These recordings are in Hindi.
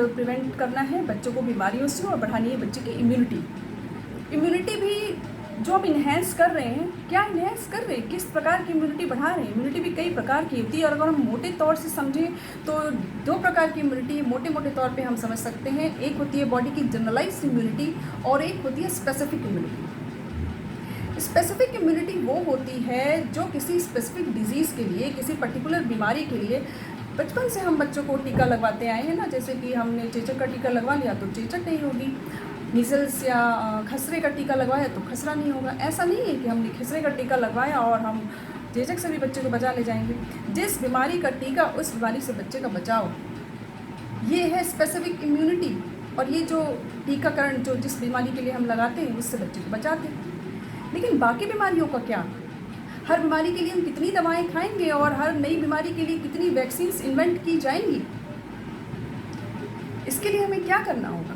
प्रिवेंट करना है बच्चों को बीमारियों से और बढ़ानी है बच्चे की इम्यूनिटी भी जो हम इन्हेंस कर रहे हैं, क्या इन्हेंस कर रहे हैं, किस प्रकार की इम्यूनिटी बढ़ा रहे हैं। इम्यूनिटी भी कई प्रकार की होती है और अगर हम मोटे तौर से समझें तो 2 प्रकार की इम्यूनिटी मोटे तौर पे हम समझ सकते हैं। एक होती है बॉडी की जनरलाइज्ड इम्यूनिटी और एक होती है स्पेसिफिक इम्यूनिटी। स्पेसिफिक इम्यूनिटी वो होती है जो किसी स्पेसिफिक डिजीज़ के लिए, किसी पर्टिकुलर बीमारी के लिए बचपन से हम बच्चों को टीका लगवाते आए हैं ना। जैसे कि हमने चेचक का टीका लगवा लिया तो चेचक नहीं होगी, मीज़ल्स या खसरे का टीका लगवाया तो खसरा नहीं होगा। ऐसा नहीं है कि हमने खसरे का टीका लगवाया और हम चेचक से भी बच्चे को बचा ले जाएंगे। जिस बीमारी का टीका उस बीमारी से बच्चे का बचाव, ये है स्पेसिफिक इम्यूनिटी। और ये जो टीकाकरण जो जिस बीमारी के लिए हम लगाते हैं उससे बच्चे को बचाते हैं। लेकिन बाकी बीमारियों का क्या? हर बीमारी के लिए हम कितनी दवाएं खाएंगे और हर नई बीमारी के लिए कितनी वैक्सीन्स इन्वेंट की जाएंगी? इसके लिए हमें क्या करना होगा?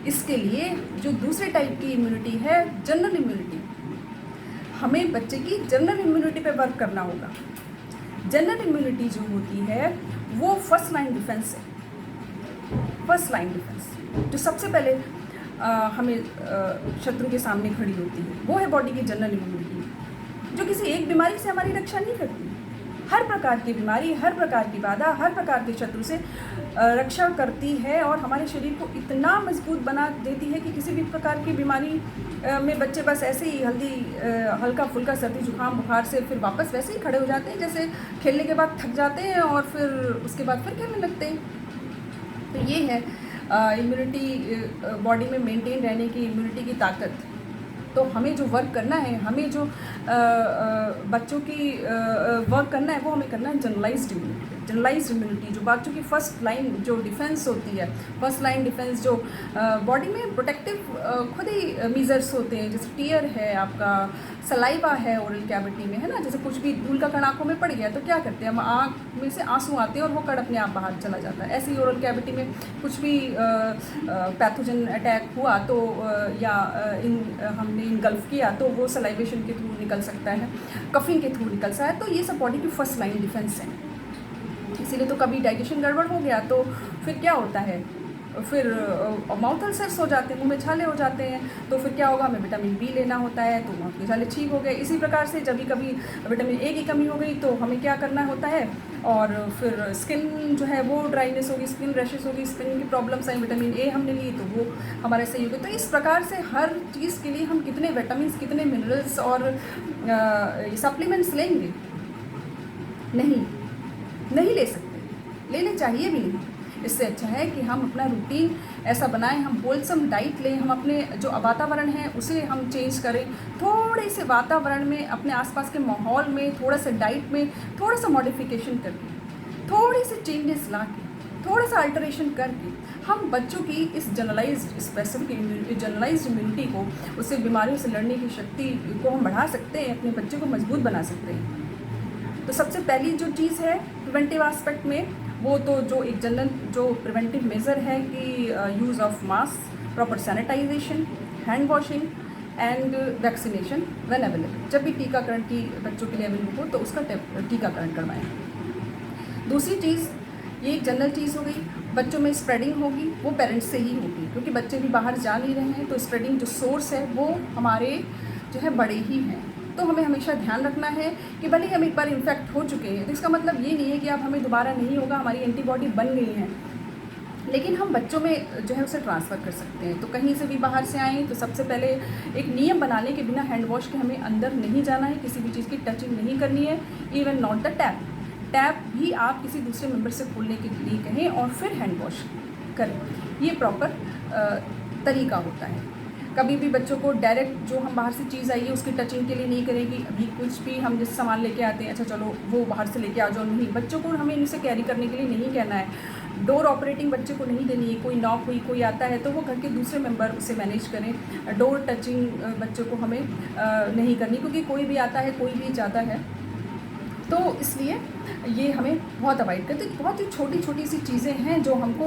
इसके लिए जो दूसरे टाइप की इम्यूनिटी है, जनरल इम्यूनिटी, हमें बच्चे की जनरल इम्यूनिटी पे वर्क करना होगा। जनरल इम्यूनिटी जो होती है वो फर्स्ट लाइन डिफेंस है। फर्स्ट लाइन डिफेंस जो सबसे पहले हमें शत्रु के सामने खड़ी होती है, वो है बॉडी की जनरल इम्यूनिटी, जो किसी एक बीमारी से हमारी रक्षा नहीं करती। हर प्रकार की बीमारी, हर प्रकार की बाधा, हर प्रकार के शत्रु से रक्षा करती है और हमारे शरीर को इतना मजबूत बना देती है कि किसी भी प्रकार की बीमारी में बच्चे बस ऐसे ही हल्का फुल्का सर्दी जुकाम बुखार से फिर वापस वैसे ही खड़े हो जाते हैं, जैसे खेलने के बाद थक जाते हैं और फिर उसके बाद फिर खेलने लगते हैं। तो ये है इम्यूनिटी, बॉडी में मेंटेन रहने की इम्यूनिटी की ताकत। तो हमें जो वर्क करना है, हमें जो बच्चों की वर्क करना है, वो हमें करना है जनरलाइज्ड इम्यूनिटी, जो बच्चों की फर्स्ट लाइन जो डिफेंस होती है। फर्स्ट लाइन डिफेंस जो बॉडी में प्रोटेक्टिव खुद ही मीजर्स होते हैं, जैसे टीयर है, आपका सलाइवा है ओरल कैविटी में, है ना। जैसे कुछ भी धूल का कण आँखों में पड़ गया तो क्या करते हैं हम, आँख में से आंसू आते हैं और वो कण अपने आप बाहर चला जाता है। ऐसे ही ओरल कैविटी में कुछ भी पैथोजन अटैक हुआ तो हमने इनगल्फ किया तो वो सलाइवेशन के थ्रू निकल सकता है, कफिंग के थ्रू निकल सकता है। तो ये सब बॉडी की फर्स्ट लाइन डिफेंस है। इसीलिए तो कभी डाइजेशन गड़बड़ हो गया तो फिर क्या होता है, फिर माउथ अल्सर्स हो जाते हैं, मुंह में छाले हो जाते हैं। तो फिर क्या होगा, हमें विटामिन बी लेना होता है तो माउथ के छाले ठीक हो गए। इसी प्रकार से जब भी कभी विटामिन ए की कमी हो गई तो हमें क्या करना होता है, और फिर स्किन जो है वो ड्राइनेस होगी, स्किन रैशेस होगी, स्किन की प्रॉब्लम्स आई, विटामिन ए हमने ली तो वो हमारे सही हो गए। तो इस प्रकार से हर चीज़ के लिए हम कितने विटामिन, कितने मिनरल्स और सप्लीमेंट्स लेंगे? नहीं ले सकते, लेने चाहिए भी नहीं। इससे अच्छा है कि हम अपना रूटीन ऐसा बनाएं, हम होलसम डाइट लें, हम अपने जो वातावरण है उसे हम चेंज करें। थोड़े से वातावरण में, अपने आसपास के माहौल में, थोड़ा सा डाइट में थोड़ा सा मॉडिफिकेशन करके, थोड़ी सी चेंजेस ला के, थोड़ा सा अल्टरेशन करके हम बच्चों की इस स्पेसिफिक इम्यूनिटी को, उससे बीमारियों से लड़ने की शक्ति को हम बढ़ा सकते हैं, अपने बच्चे को मजबूत बना सकते हैं। तो सबसे पहली जो चीज़ है प्रिवेंटिव एस्पेक्ट में, वो तो जो एक जनरल जो प्रिवेंटिव मेजर है कि use of mask, proper sanitization, hand washing and vaccination when available. जब भी टीकाकरण की बच्चों के लिए अवेलेबल हो तो उसका टीकाकरण करवाएं। दूसरी चीज़, ये एक जनरल चीज़ हो गई, बच्चों में स्प्रेडिंग होगी वो पेरेंट्स से ही होगी, क्योंकि बच्चे भी बाहर जा नहीं रहे हैं। तो स्प्रेडिंग जो सोर्स है वो हमारे जो है बड़े ही हैं। तो हमें हमेशा ध्यान रखना है कि भले ही हम एक बार इन्फेक्ट हो चुके हैं तो इसका मतलब ये नहीं है कि अब हमें दोबारा नहीं होगा, हमारी एंटीबॉडी बन गई है, लेकिन हम बच्चों में जो है उसे ट्रांसफ़र कर सकते हैं। तो कहीं से भी बाहर से आएँ तो सबसे पहले एक नियम बना लें कि बिना हैंड वॉश के हमें अंदर नहीं जाना है, किसी भी चीज़ की टचिंग नहीं करनी है, इवन नॉट द टैप भी आप किसी दूसरे मेंबर से खोलने के लिए कहें और फिर हैंड वॉश करें। ये प्रॉपर तरीका होता है। कभी भी बच्चों को डायरेक्ट जो हम बाहर से चीज़ आई है उसकी टचिंग के लिए नहीं करेगी। अभी कुछ भी हम जिस सामान लेके आते हैं, अच्छा चलो वो बाहर से लेके आ जाओ, नहीं, बच्चों को हमें इनसे कैरी करने के लिए नहीं कहना है। डोर ऑपरेटिंग बच्चे को नहीं देनी है, कोई नॉक हुई, कोई आता है तो वो घर के दूसरे मेंबर उसे मैनेज करें। डोर टचिंग बच्चों को हमें नहीं करनी, क्योंकि कोई भी आता है, कोई भी जाता है, तो इसलिए ये हमें बहुत अवॉइड करते हैं। बहुत ही छोटी छोटी सी चीज़ें हैं जो हमको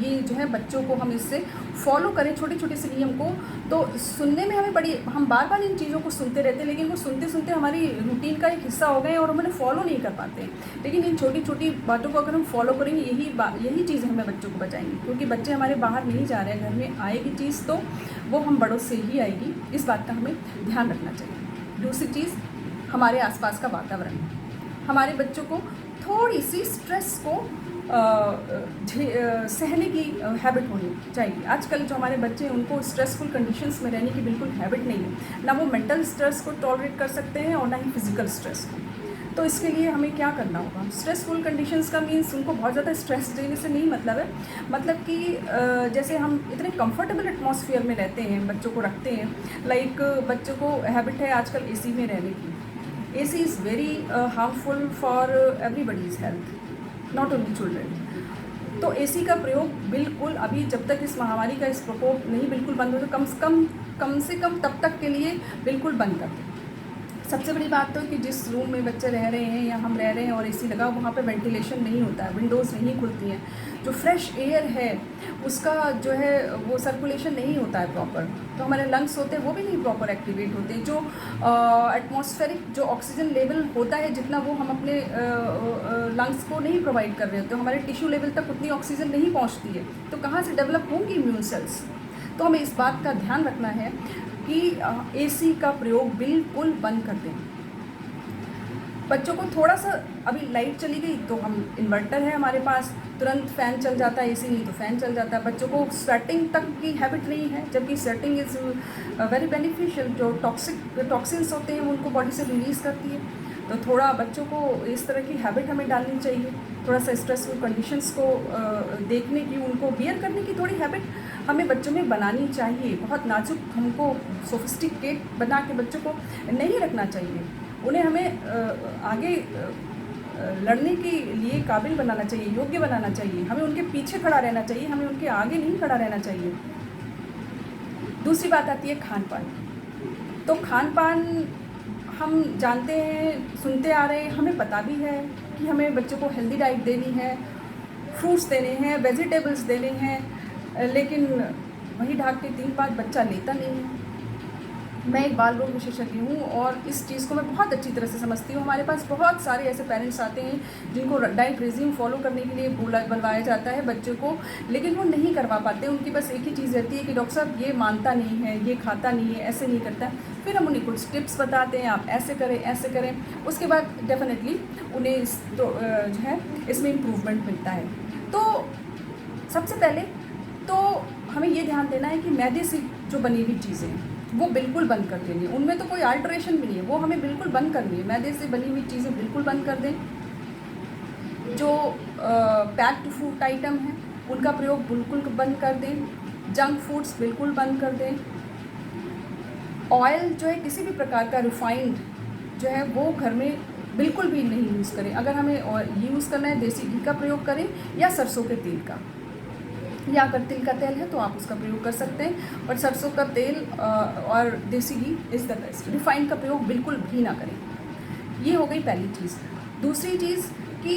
ये जो है बच्चों को हम इससे फॉलो करें, छोटे छोटे से नियम को। तो सुनने में हमें बड़ी, हम बार बार इन चीज़ों को सुनते रहते हैं, लेकिन वो सुनते सुनते हमारी रूटीन का एक हिस्सा हो गए और हम उन्हें फॉलो नहीं कर पाते। लेकिन इन छोटी छोटी बातों को अगर हम फॉलो करेंगे, यही चीज़ें हमें बच्चों को बचाएंगी, क्योंकि बच्चे हमारे बाहर नहीं जा रहे हैं, घर में आएगी चीज़ तो वो हम बड़ों से ही आएगी। इस बात का हमें ध्यान रखना चाहिए। दूसरी चीज़, हमारे आसपास का वातावरण। हमारे बच्चों को थोड़ी सी स्ट्रेस को सहने की हैबिट होनी चाहिए। आजकल जो हमारे बच्चे हैं उनको स्ट्रेसफुल कंडीशंस में रहने की बिल्कुल हैबिट नहीं है। ना वो मेंटल स्ट्रेस को टॉलरेट कर सकते हैं और ना ही फिजिकल स्ट्रेस को। तो इसके लिए हमें क्या करना होगा? स्ट्रेसफुल कंडीशंस का मीन्स उनको बहुत ज़्यादा स्ट्रेस देने से नहीं मतलब है, मतलब कि जैसे हम इतने कंफर्टेबल एटमॉस्फेयर में रहते हैं, बच्चों को रखते हैं, लाइक बच्चों को हैबिट है आजकल एसी में रहने की। AC is very harmful for everybody's health, not only children। तो AC का प्रयोग बिल्कुल अभी जब तक इस महामारी का इस प्रकोप नहीं बिल्कुल बंद हो, तो कम से कम तब तक के लिए बिल्कुल बंद कर दें। सबसे बड़ी बात तो कि जिस रूम में बच्चे रह रहे हैं या हम रह रहे हैं और AC लगा, वहाँ पे वेंटिलेशन नहीं होता है, विंडोज़ नहीं खुलती हैं, जो फ्रेश एयर है उसका जो है वो सर्कुलेशन नहीं होता है प्रॉपर, तो हमारे लंग्स होते हैं वो भी नहीं प्रॉपर एक्टिवेट होते। जो एटमॉस्फेरिक जो ऑक्सीजन लेवल होता है जितना, वो हम अपने लंग्स को नहीं प्रोवाइड कर रहे होते, हमारे टिश्यू लेवल तक उतनी ऑक्सीजन नहीं पहुँचती है, तो कहाँ से डेवलप होंगी इम्यून सेल्स? तो हमें इस बात का ध्यान रखना है कि AC का प्रयोग बिल्कुल बंद कर दें। बच्चों को थोड़ा सा, अभी लाइट चली गई तो हम इन्वर्टर है हमारे पास, तुरंत फ़ैन चल जाता है, AC नहीं तो फ़ैन चल जाता है। बच्चों को स्वेटिंग तक की हैबिट नहीं है, जबकि स्वेटिंग इज़ वेरी बेनिफिशियल। जो टॉक्सिन्स होते हैं वो उनको बॉडी से रिलीज़ करती है। तो थोड़ा बच्चों को इस तरह की हैबिट हमें डालनी चाहिए। थोड़ा सा स्ट्रेसफुल कंडीशंस को देखने की, उनको बियर करने की थोड़ी हैबिट हमें बच्चों में बनानी चाहिए। बहुत नाजुक हमको सोफिस्टिकेट बना के बच्चों को नहीं रखना चाहिए। उन्हें हमें आगे लड़ने के लिए काबिल बनाना चाहिए, योग्य बनाना चाहिए। हमें उनके पीछे खड़ा रहना चाहिए, हमें उनके आगे नहीं खड़ा रहना चाहिए। दूसरी बात आती है खान पान। तो खान पान हम जानते हैं, सुनते आ रहे हैं, हमें पता भी है कि हमें बच्चों को हेल्दी डाइट देनी है, फ्रूट्स देने हैं, वेजिटेबल्स देने हैं, लेकिन वही ढाक के 3 बात बच्चा लेता नहीं है। मैं एक बाल रोग विशेषज्ञ हूँ और इस चीज़ को मैं बहुत अच्छी तरह से समझती हूँ। हमारे पास बहुत सारे ऐसे पेरेंट्स आते हैं जिनको डाइट रेजिम फॉलो करने के लिए बुलवाया जाता है बच्चों को, लेकिन वो नहीं करवा पाते। उनकी बस एक ही चीज़ रहती है कि डॉक्टर साहब ये मानता नहीं है, ये खाता नहीं है, ऐसे नहीं करता। फिर हम उन्हें कुछ टिप्स बताते हैं, आप ऐसे करें, ऐसे करें। उसके बाद डेफिनेटली उन्हें जो है इसमें इम्प्रूवमेंट मिलता है। तो सबसे पहले तो हमें ये ध्यान देना है कि मैदे से जो बनी हुई चीज़ें हैं वो बिल्कुल बंद कर देनी है। उनमें तो कोई अल्टरेशन भी नहीं है, वो हमें बिल्कुल बंद करनी है। मैदे से बनी हुई चीज़ें बिल्कुल बंद कर दें। जो पैक्ड फूड आइटम हैं उनका प्रयोग बिल्कुल बंद कर दें। जंक फूड्स बिल्कुल बंद कर दें। ऑयल जो है, किसी भी प्रकार का रिफाइंड जो है वो घर में बिल्कुल भी नहीं यूज़ करें। अगर हमें यूज़ करना है देसी घी का प्रयोग करें या सरसों के तेल का, या अगर तिल का तेल है तो आप उसका प्रयोग कर सकते हैं। और सरसों का तेल और देसी घी इज़ द बेस्ट। रिफाइंड का प्रयोग बिल्कुल भी ना करें। ये हो गई पहली चीज़। दूसरी चीज़ कि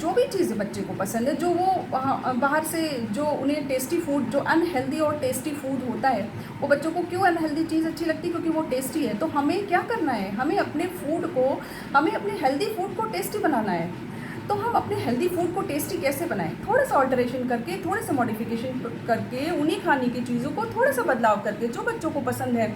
जो भी चीज़ें बच्चे को पसंद है, जो वो बाहर से जो उन्हें टेस्टी फूड, जो अनहेल्दी और टेस्टी फूड होता है, वो बच्चों को क्यों अनहेल्दी चीज़ अच्छी लगती है? क्योंकि वो टेस्टी है। तो हमें क्या करना है? हमें अपने हेल्दी फूड को टेस्टी बनाना है। तो हम अपने हेल्दी फूड को टेस्टी कैसे बनाएं? थोड़ा सा ऑल्टरेशन करके, थोड़ा सा मॉडिफिकेशन करके, उन्हीं खाने की चीज़ों को थोड़ा सा बदलाव करके, जो बच्चों को पसंद है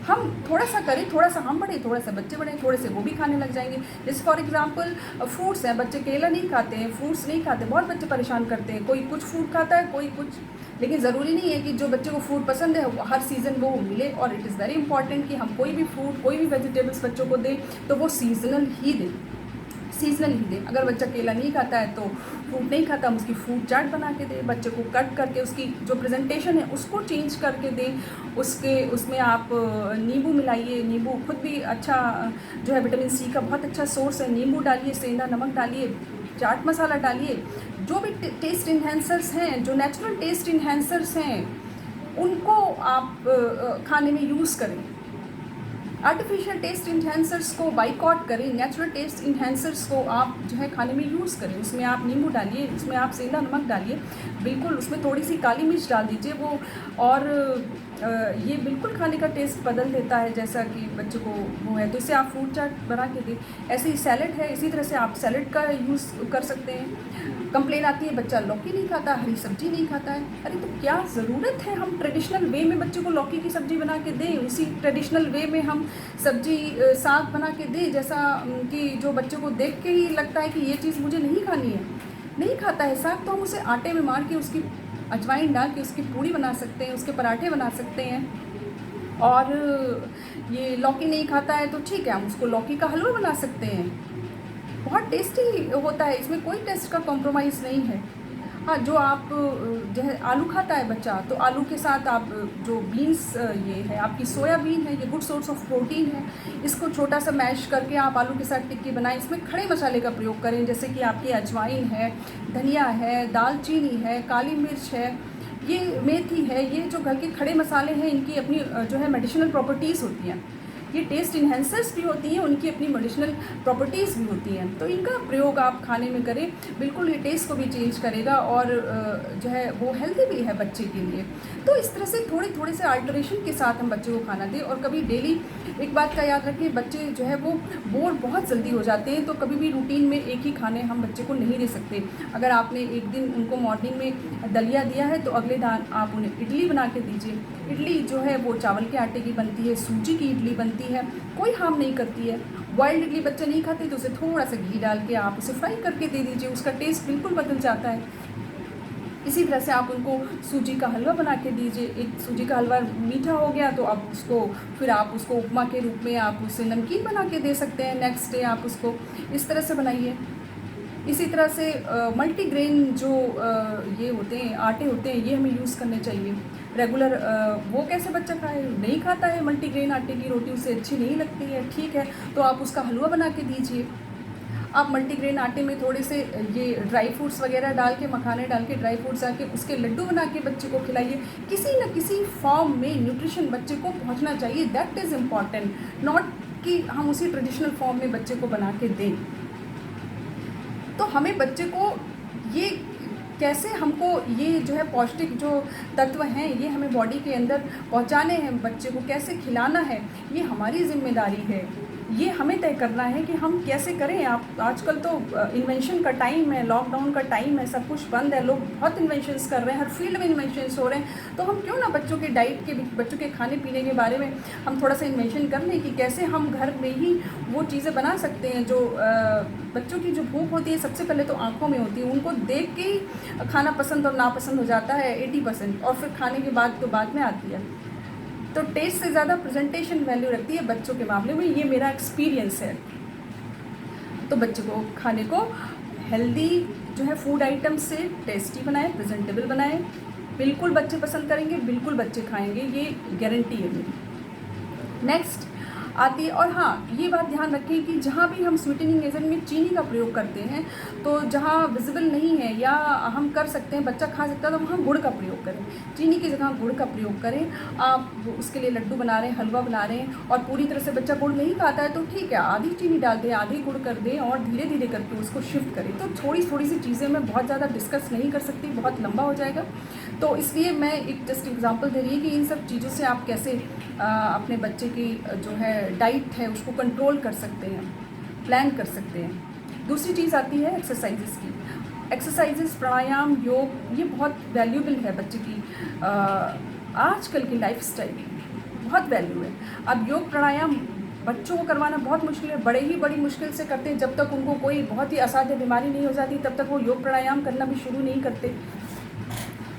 हम थोड़ा सा करें। थोड़ा सा हम बढ़े, थोड़ा सा बच्चे बढ़ें, थोड़े से वो भी खाने लग जाएंगे। जैसे फॉर एग्जांपल फ्रूट्स हैं, बच्चे केला नहीं खाते हैं, फ्रूट्स नहीं खाते, बहुत बच्चे परेशान करते हैं। कोई कुछ फ्रूट खाता है, कोई कुछ, लेकिन ज़रूरी नहीं है कि जो बच्चे को फ्रूट पसंद है हर सीज़न वो मिले। और इट इज़ वेरी इंपॉर्टेंट कि हम कोई भी फ्रूट, कोई भी वेजिटेबल्स बच्चों को दें तो वो सीजनल ही दें। अगर बच्चा केला नहीं खाता है तो फ्रूट नहीं खाता, हम उसकी फ्रूट चाट बना के दें। बच्चे को कट करके उसकी जो प्रेजेंटेशन है उसको चेंज करके दें। उसमें आप नींबू मिलाइए। नींबू खुद भी अच्छा जो है विटामिन C का बहुत अच्छा सोर्स है। नींबू डालिए, सेंधा नमक डालिए, चाट मसाला डालिए। जो भी टेस्ट इन्हेंसर्स हैं, जो नेचुरल टेस्ट इन्हेंसर्स हैं, उनको आप खाने में यूज़ करें। आर्टिफिशियल टेस्ट इन्हेंसर्स को बाइकआउट करें, नेचुरल टेस्ट इन्हेंसर्स को आप जो है खाने में यूज़ करें। उसमें आप नींबू डालिए, उसमें आप सेंधा नमक डालिए, बिल्कुल उसमें थोड़ी सी काली मिर्च डाल दीजिए वो, और ये बिल्कुल खाने का टेस्ट बदल देता है, जैसा कि बच्चे को वो है। तो इससे आप फ्रूट चाट बना के दें। ऐसे ही सैलड है, इसी तरह से आप सैलड का यूज़ कर सकते हैं। कंप्लेन आती है बच्चा लौकी नहीं खाता, हरी सब्जी नहीं खाता है। अरे तो क्या ज़रूरत है हम ट्रेडिशनल वे में बच्चे को लौकी की सब्ज़ी बना के दें, उसी ट्रेडिशनल वे में हम सब्जी साग बना के दें, जैसा कि जो बच्चे को देख के ही लगता है कि ये चीज़ मुझे नहीं खानी है। नहीं खाता है साग, तो हम उसे आटे में मार के उसकी अजवाइन डाल के उसकी पूड़ी बना सकते हैं, उसके पराठे बना सकते हैं। और ये लौकी नहीं खाता है तो ठीक है, हम उसको लौकी का हलवा बना सकते हैं। बहुत टेस्टी होता है, इसमें कोई टेस्ट का कॉम्प्रोमाइज़ नहीं है। हाँ, जो आप जो है आलू खाता है बच्चा, तो आलू के साथ आप जो बीन्स, ये है आपकी सोयाबीन है, ये गुड सोर्स ऑफ प्रोटीन है। इसको छोटा सा मैश करके आप आलू के साथ टिक्की बनाएं। इसमें खड़े मसाले का प्रयोग करें, जैसे कि आपकी अजवाइन है, धनिया है, दालचीनी है, काली मिर्च है, ये मेथी है। ये जो घर के खड़े मसाले हैं, इनकी अपनी जो है मेडिसिनल प्रॉपर्टीज़ होती हैं। ये टेस्ट इन्हेंसर्स भी होती हैं, उनकी अपनी मेडिसिनल प्रॉपर्टीज़ भी होती हैं। तो इनका प्रयोग आप खाने में करें, बिल्कुल ये टेस्ट को भी चेंज करेगा और जो है वो हेल्दी भी है बच्चे के लिए। तो इस तरह से थोड़े से अल्टरेशन के साथ हम बच्चे को खाना दें। और कभी डेली एक बात का याद रखें, बच्चे जो है वो बोर बहुत जल्दी हो जाते हैं, तो कभी भी रूटीन में एक ही खाने हम बच्चे को नहीं दे सकते। अगर आपने एक दिन उनको मॉर्निंग में दलिया दिया है, तो अगले दिन आप उन्हें इडली बना के दीजिए। इडली जो है वो चावल के आटे की बनती है, सूजी की इडली बनती है, कोई हार्म नहीं करती है। बॉइल्ड इडली बच्चा नहीं खाते तो उसे थोड़ा सा घी डाल के आप उसे फ्राई करके दे दीजिए, उसका टेस्ट बिल्कुल बदल जाता है। इसी तरह से आप उनको सूजी का हलवा बना के दीजिए। एक सूजी का हलवा मीठा हो गया तो आप उसको फिर आप उसको उपमा के रूप में आप उसे नमकीन बना के दे सकते हैं। नेक्स्ट डे आप उसको इस तरह से बनाइए। इसी तरह से मल्टीग्रेन जो ये होते हैं आटे होते हैं, ये हमें यूज़ करने चाहिए रेगुलर। वो कैसे बच्चा खाए, नहीं खाता है मल्टीग्रेन आटे की रोटी, उसे अच्छी नहीं लगती है, ठीक है, तो आप उसका हलवा बना के दीजिए। आप मल्टीग्रेन आटे में थोड़े से ये ड्राई फ्रूट्स वगैरह डाल के, मखाने डाल के, ड्राई फ्रूट्स डाल के उसके लड्डू बना के बच्चे को खिलाइए। किसी न किसी फॉर्म में न्यूट्रिशन बच्चे को पहुंचना चाहिए, दैट इज़ इम्पॉर्टेंट, नॉट कि हम उसी ट्रेडिशनल फॉर्म में बच्चे को बना के दें। तो हमें बच्चे को ये कैसे हमको ये जो है पौष्टिक जो तत्व हैं ये हमें बॉडी के अंदर पहुंचाने हैं, बच्चे को कैसे खिलाना है, ये हमारी जिम्मेदारी है। ये हमें तय करना है कि हम कैसे करें। आप आजकल तो इन्वेंशन का टाइम है, लॉकडाउन का टाइम है, सब कुछ बंद है, लोग बहुत इन्वेंशंस कर रहे हैं, हर फील्ड में इन्वेंशंस हो रहे हैं। तो हम क्यों ना बच्चों के डाइट के, बच्चों के खाने पीने के बारे में हम थोड़ा सा इन्वेंशन कर लें कि कैसे हम घर में ही वो चीज़ें बना सकते हैं जो बच्चों की जो भूख होती है सबसे पहले तो आँखों में होती है। उनको देख के ही खाना पसंद और नापसंद हो जाता है 80%, और फिर खाने के बाद तो बाद में आती है। तो टेस्ट से ज़्यादा प्रेजेंटेशन वैल्यू रखती है बच्चों के मामले में, ये मेरा एक्सपीरियंस है। तो बच्चे को खाने को हेल्दी जो है फूड आइटम से टेस्टी बनाएं, प्रेजेंटेबल बनाएं, बिल्कुल बच्चे पसंद करेंगे, बिल्कुल बच्चे खाएंगे, ये गारंटी है मेरी। नेक्स्ट आती है, और हाँ ये बात ध्यान रखें कि जहाँ भी हम स्वीटनिंग एजेंट में चीनी का प्रयोग करते हैं, तो जहाँ विजिबल नहीं है या हम कर सकते हैं, बच्चा खा सकता है, तो वहाँ गुड़ का प्रयोग करें। चीनी की जगह गुड़ का प्रयोग करें। आप उसके लिए लड्डू बना रहे हैं, हलवा बना रहे हैं, और पूरी तरह से बच्चा गुड़ नहीं खाता है तो ठीक है, आधी चीनी डाल दें, आधी गुड़ कर दें, और धीरे धीरे करके उसको शिफ्ट करें। तो थोड़ी सी चीज़ें मैं बहुत ज़्यादा डिस्कस नहीं कर सकती, बहुत लंबा हो जाएगा, तो इसलिए मैं एक जस्ट एग्जांपल दे रही है कि इन सब चीज़ों से आप कैसे अपने बच्चे की जो है डाइट है उसको कंट्रोल कर सकते हैं, प्लान कर सकते हैं। दूसरी चीज़ आती है एक्सरसाइजेस की। एक्सरसाइजेस, प्राणायाम, योग, ये बहुत वैल्यूबल है बच्चे की आजकल की लाइफस्टाइल में, बहुत वैल्यू है। अब योग प्राणायाम बच्चों को करवाना बहुत मुश्किल है, बड़े ही बड़ी मुश्किल से करते हैं। जब तक उनको कोई बहुत ही असाध्य बीमारी नहीं हो जाती तब तक वो योग प्राणायाम करना भी शुरू नहीं करते।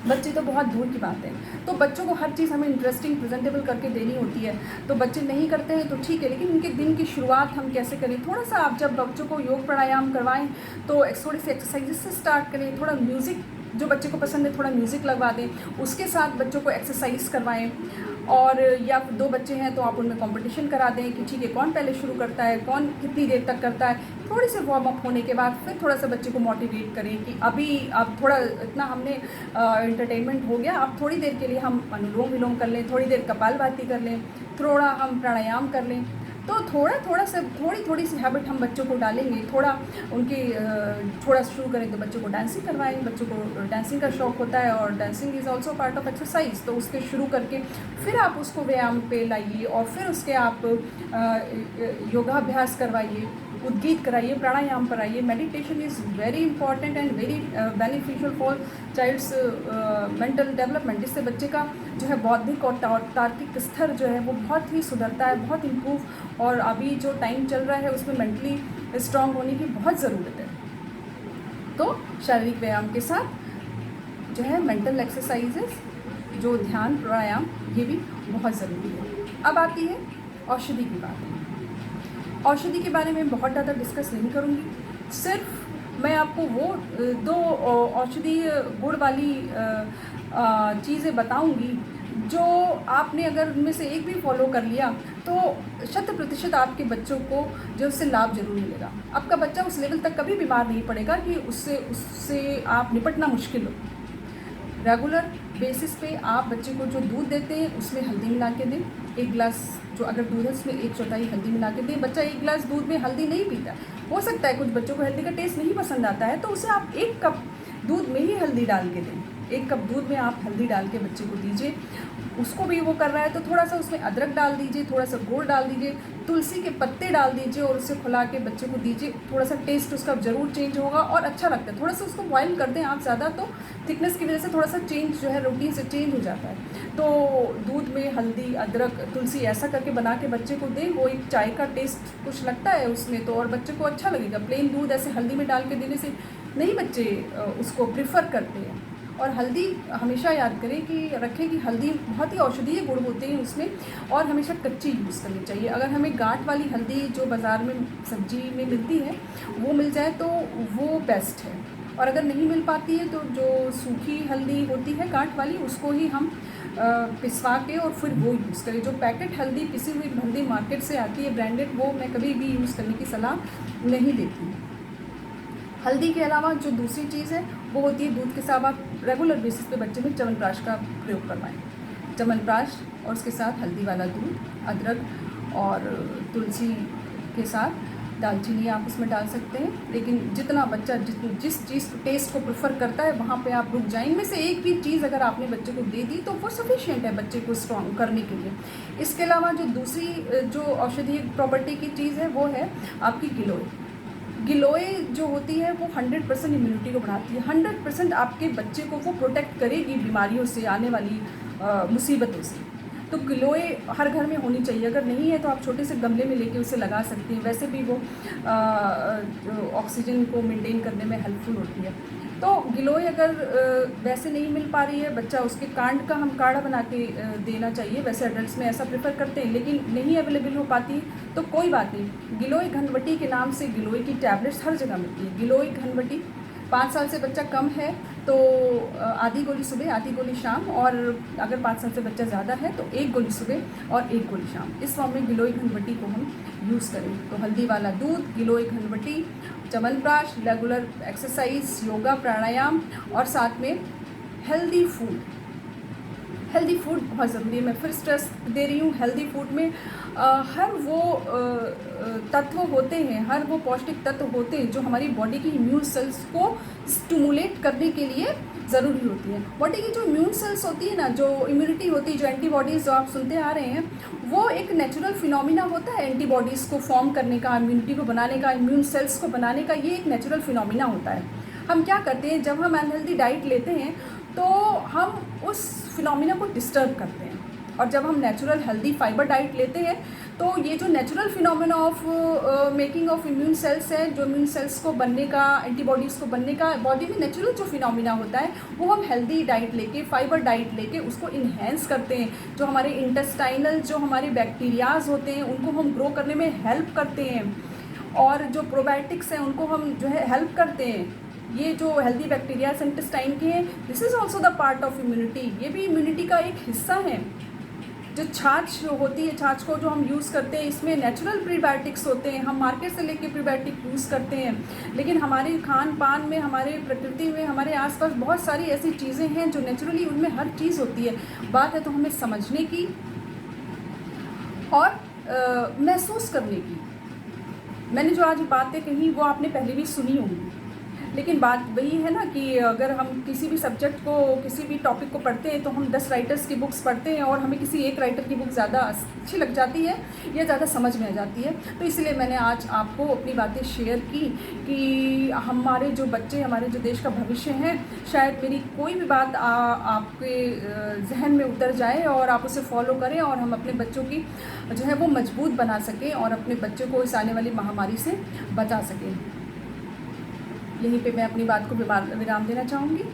बच्चे तो बहुत दूर की बात है। तो बच्चों को हर चीज़ हमें इंटरेस्टिंग प्रेजेंटेबल करके देनी होती है, तो बच्चे नहीं करते हैं तो ठीक है, लेकिन उनके दिन की शुरुआत हम कैसे करें। थोड़ा सा आप जब बच्चों को योग प्राणायाम करवाएं तो थोड़ी सी एक्सरसाइजेस से स्टार्ट करें, थोड़ा म्यूज़िक जो बच्चे को पसंद है थोड़ा म्यूज़िक लगवा दें, उसके साथ बच्चों को एक्सरसाइज करवाएं। और या 2 बच्चे हैं तो आप उनमें कंपटीशन करा दें कि ठीक है कौन पहले शुरू करता है, कौन कितनी देर तक करता है। थोड़ी सी वार्म अप होने के बाद फिर थोड़ा सा बच्चे को मोटिवेट करें कि अभी आप थोड़ा इतना हमने एंटरटेनमेंट हो गया, अब थोड़ी देर के लिए हम अनुलोम विलोम कर लें, थोड़ी देर कपालभाति कर लें, थोड़ा हम प्राणायाम कर लें। तो थोड़ी सी हैबिट हम बच्चों को डालेंगे, थोड़ा उनके थोड़ा शुरू करें तो बच्चों को डांसिंग करवाएं। बच्चों को डांसिंग का शौक़ होता है और dancing is also part of exercise, तो उसके शुरू करके फिर आप उसको व्यायाम पे लाइए और फिर उसके आप योगाभ्यास करवाइए, उद्गीत कराइए, प्राणायाम कराइए। Meditation is very important and very beneficial for child's mental development. इससे बच्चे का जो है बौद्धिक और तार्किक स्तर जो है वो बहुत ही सुधरता है, बहुत इम्प्रूव। और अभी जो टाइम चल रहा है उसमें मेंटली स्ट्रांग होने की बहुत ज़रूरत है। तो शारीरिक व्यायाम के साथ जो है मेंटल एक्सरसाइजेस, जो ध्यान प्राणायाम, ये भी बहुत ज़रूरी है। अब आती है औषधि की बात। औषधि के बारे में बहुत ज़्यादा डिस्कस नहीं करूँगी, सिर्फ मैं आपको वो 2 औषधीय गुण वाली चीज़ें बताऊँगी जो आपने अगर उनमें से एक भी फॉलो कर लिया तो 100% आपके बच्चों को जो उससे लाभ ज़रूर मिलेगा। आपका बच्चा उस लेवल तक कभी बीमार नहीं पड़ेगा कि उससे आप निपटना मुश्किल हो। रेगुलर बेसिस पे आप बच्चे को जो दूध देते हैं उसमें हल्दी मिला के दें। 1 गिलास जो अगर दूध है उसमें 1/4 हल्दी मिला के दें। बच्चा 1 गिलास दूध में हल्दी नहीं पीता, हो सकता है कुछ बच्चों को हल्दी का टेस्ट नहीं पसंद आता है, तो उसे आप 1 कप दूध में ही हल्दी डाल के दें। 1 कप दूध में आप हल्दी डाल के बच्चे को दीजिए। उसको भी वो कर रहा है तो थोड़ा सा उसमें अदरक डाल दीजिए, थोड़ा सा गुड़ डाल दीजिए, तुलसी के पत्ते डाल दीजिए और उसे खुला के बच्चे को दीजिए। थोड़ा सा टेस्ट उसका ज़रूर चेंज होगा और अच्छा लगता है। थोड़ा सा उसको बॉयल कर दें आप ज़्यादा, तो थिकनेस की वजह से थोड़ा सा चेंज जो है रूटीन से चेंज हो जाता है। तो दूध में हल्दी, अदरक, तुलसी ऐसा करके बना के बच्चे को दें। वो एक चाय का टेस्ट कुछ लगता है उसमें तो, और बच्चे को अच्छा लगेगा। प्लेन दूध ऐसे हल्दी में डाल के देने से नहीं बच्चे उसको प्रिफ़र करते हैं। और हल्दी हमेशा याद करें कि रखें कि हल्दी बहुत ही औषधीय गुण होते हैं उसमें, और हमेशा कच्ची यूज़ करनी चाहिए। अगर हमें गांठ वाली हल्दी जो बाज़ार में सब्जी में मिलती है वो मिल जाए तो वो बेस्ट है, और अगर नहीं मिल पाती है तो जो सूखी हल्दी होती है गांठ वाली उसको ही हम पिसवा के और फिर वो यूज़ करें। जो पैकेट हल्दी, पिसी हुई हल्दी मार्केट से आती है ब्रांडेड, वो मैं कभी भी यूज़ करने की सलाह नहीं देती। हल्दी के अलावा जो दूसरी चीज़ है वो होती है दूध के साथ आप रेगुलर बेसिस पे बच्चे में च्यवनप्राश का प्रयोग करवाएं। च्यवनप्राश और उसके साथ हल्दी वाला दूध, अदरक और तुलसी के साथ दालचीनी आप उसमें डाल सकते हैं। लेकिन जितना बच्चा जिस चीज़ टेस्ट को प्रेफर करता है वहाँ पे आप रुक जाएं। इनमें से एक भी चीज़ अगर आपने बच्चे को दे दी तो वो सफिशिएंट है बच्चे को स्ट्रॉन्ग करने के लिए। इसके अलावा जो दूसरी जो औषधीय प्रॉपर्टी की चीज़ है वो है आपकी गिलोय। गिलोय जो होती है वो 100% इम्यूनिटी को बढ़ाती है। 100% आपके बच्चे को वो प्रोटेक्ट करेगी बीमारियों से, आने वाली मुसीबतों से। तो गिलोय हर घर में होनी चाहिए। अगर नहीं है तो आप छोटे से गमले में लेके उसे लगा सकते हैं। वैसे भी वो ऑक्सीजन को मेंटेन करने में हेल्पफुल होती है। तो गिलोय अगर वैसे नहीं मिल पा रही है, बच्चा उसके कांड का हम काढ़ा बना के देना चाहिए। वैसे एडल्ट्स में ऐसा प्रेफर करते हैं, लेकिन नहीं अवेलेबल हो पाती तो कोई बात नहीं। गिलोय घनवटी के नाम से गिलोय की टैबलेट्स हर जगह मिलती है। गिलोय घनवटी 5 साल से बच्चा कम है तो आधी गोली सुबह, आधी गोली शाम, और अगर 5 साल से बच्चा ज़्यादा है तो 1 गोली सुबह और 1 गोली शाम। इस फॉर्म में गिलोय घनवटी को हम यूज़ करें। तो हल्दी वाला दूध, गिलोय घनवटी, च्यवनप्राश, रेगुलर एक्सरसाइज, योगा, प्राणायाम और साथ में हेल्दी फूड। हेल्दी फूड बहुत ज़रूरी है। मैं फिर स्ट्रेस दे रही हूँ, हेल्दी फूड में हर वो तत्व होते हैं, हर वो पौष्टिक तत्व होते हैं जो हमारी बॉडी की इम्यून सेल्स को स्टिमुलेट करने के लिए ज़रूरी होती है। बॉडी की जो इम्यून सेल्स होती है ना, जो इम्यूनिटी होती है, जो एंटीबॉडीज़ जो आप सुनते आ रहे हैं, वो एक नेचुरल फिनोमिना होता है। एंटीबॉडीज़ को फॉर्म करने का, इम्यूनिटी को बनाने का, इम्यून सेल्स को बनाने का, ये एक नेचुरल फिनोमिना होता है। हम क्या करते हैं, जब हम अनहेल्दी डाइट लेते हैं तो हम उस फिनोमिना को डिस्टर्ब करते हैं, और जब हम नेचुरल हेल्दी फाइबर डाइट लेते हैं तो ये जो natural phenomena of making of immune cells है, जो इम्यून सेल्स को बनने का, एंटीबॉडीज़ को बनने का बॉडी में नेचुरल जो फिनोमिना होता है, वो हम हेल्दी डाइट लेके, फाइबर डाइट लेके उसको इन्हेंस करते हैं। जो हमारे इंटेस्टाइनल जो हमारे बैक्टीरियाज होते हैं उनको हम ग्रो करने में हेल्प करते हैं, और जो प्रोबायोटिक्स हैं उनको हम जो है हेल्प करते हैं ये जो हेल्दी बैक्टीरिया इंटेस्टाइन के हैं, this is also the part of immunity, ये भी इम्यूनिटी का एक हिस्सा है। जो छाछ होती है, छाछ को जो हम यूज़ करते हैं, इसमें नेचुरल प्रीबायोटिक्स होते हैं। हम मार्केट से लेके प्रीबायोटिक यूज़ करते हैं, लेकिन हमारे खान पान में, हमारे प्रकृति में, हमारे आसपास बहुत सारी ऐसी चीज़ें हैं जो नेचुरली, उनमें हर चीज़ होती है। बात है तो हमें समझने की और महसूस करने की। मैंने जो आज बातें कही वो आपने पहले भी सुनी होंगी, लेकिन बात वही है ना कि अगर हम किसी भी सब्जेक्ट को, किसी भी टॉपिक को पढ़ते हैं तो हम 10 राइटर्स की बुक्स पढ़ते हैं और हमें किसी एक राइटर की बुक ज़्यादा अच्छी लग जाती है या ज़्यादा समझ में आ जाती है। तो इसलिए मैंने आज आपको अपनी बातें शेयर की कि हमारे जो बच्चे, हमारे जो देश का भविष्य है, शायद मेरी कोई भी बात आपके जहन में उतर जाए और आप उसे फॉलो करें और हम अपने बच्चों की जो है वो मजबूत बना सकें और अपने बच्चों को इस आने वाली महामारी से बचा सकें। यहीं पे मैं अपनी बात को विराम देना चाहूँगी।